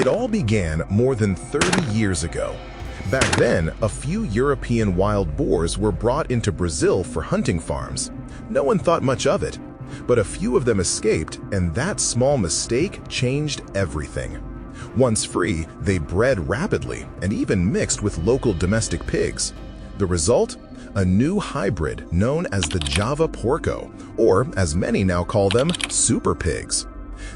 It all began more than 30 years ago. Back then, a few European wild boars were brought into Brazil for hunting farms. No one thought much of it, but a few of them escaped, and that small mistake changed everything. Once free, they bred rapidly and even mixed with local domestic pigs. The result? A new hybrid known as the Java porco, or as many now call them, super pigs.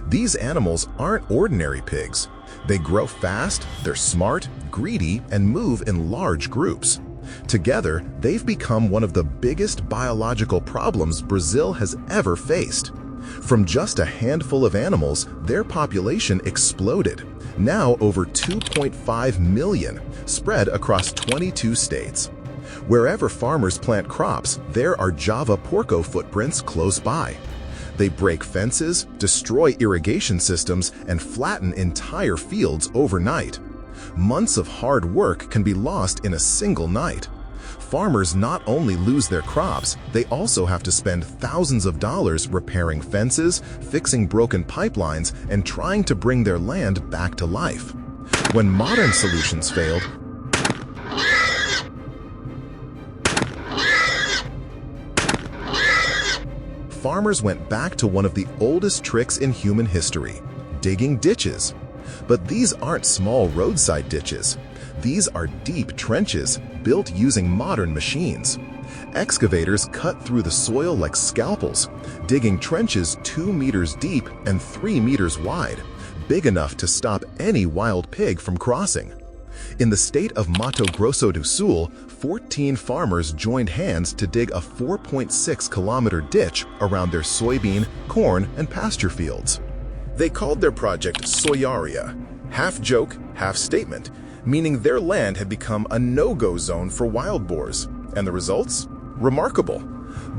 These animals aren't ordinary pigs. They grow fast, they're smart, greedy, and move in large groups. Together, they've become one of the biggest biological problems Brazil has ever faced. From just a handful of animals, their population exploded, now over 2.5 million, spread across 22 states. Wherever farmers plant crops, there are Java porco footprints close by. They break fences, destroy irrigation systems, and flatten entire fields overnight. Months of hard work can be lost in a single night. Farmers not only lose their crops, they also have to spend thousands of dollars repairing fences, fixing broken pipelines, and trying to bring their land back to life. When modern solutions failed, farmers went back to one of the oldest tricks in human history, digging ditches. But these aren't small roadside ditches. These are deep trenches built using modern machines. Excavators cut through the soil like scalpels, digging trenches 2 meters deep and 3 meters wide, big enough to stop any wild pig from crossing. In the state of Mato Grosso do Sul, 14 farmers joined hands to dig a 4.6-kilometer ditch around their soybean, corn, and pasture fields. They called their project Soyaria, half joke, half statement, meaning their land had become a no-go zone for wild boars. And the results? Remarkable.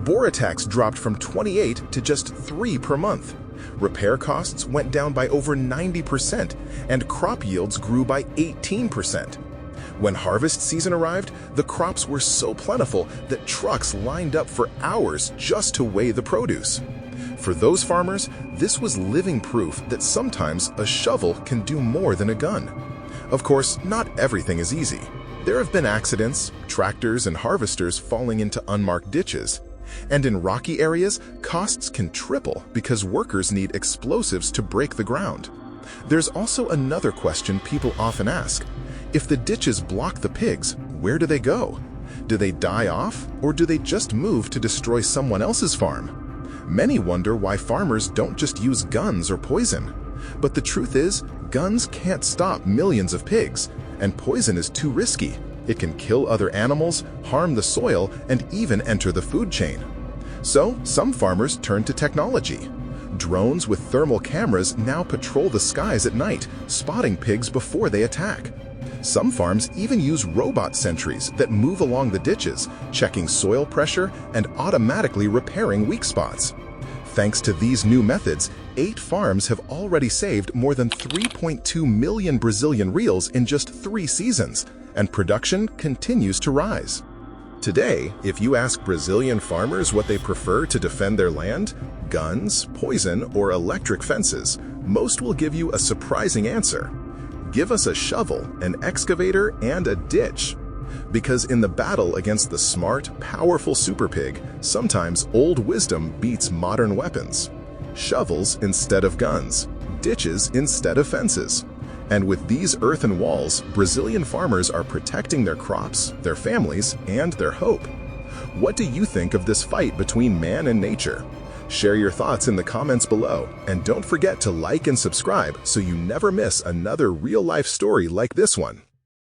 Boar attacks dropped from 28 to just 3 per month. Repair costs went down by over 90%, and crop yields grew by 18%. When harvest season arrived, the crops were so plentiful that trucks lined up for hours just to weigh the produce. For those farmers, this was living proof that sometimes a shovel can do more than a gun. Of course, not everything is easy. There have been accidents, tractors and harvesters falling into unmarked ditches. And in rocky areas, costs can triple because workers need explosives to break the ground. There's also another question people often ask. If the ditches block the pigs, where do they go? Do they die off, or do they just move to destroy someone else's farm? Many wonder why farmers don't just use guns or poison. But the truth is, guns can't stop millions of pigs, and poison is too risky. It can kill other animals, harm the soil, and even enter the food chain. So, some farmers turn to technology. Drones with thermal cameras now patrol the skies at night, spotting pigs before they attack. Some farms even use robot sentries that move along the ditches, checking soil pressure and automatically repairing weak spots. Thanks to these new methods, 8 farms have already saved more than 3.2 million Brazilian reals in just 3 seasons, and production continues to rise. Today, if you ask Brazilian farmers what they prefer to defend their land, guns, poison, or electric fences, most will give you a surprising answer. Give us a shovel, an excavator, and a ditch. Because in the battle against the smart, powerful super pig, sometimes old wisdom beats modern weapons. Shovels instead of guns, ditches instead of fences. And with these earthen walls, Brazilian farmers are protecting their crops, their families, and their hope. What do you think of this fight between man and nature? Share your thoughts in the comments below, and don't forget to like and subscribe so you never miss another real-life story like this one.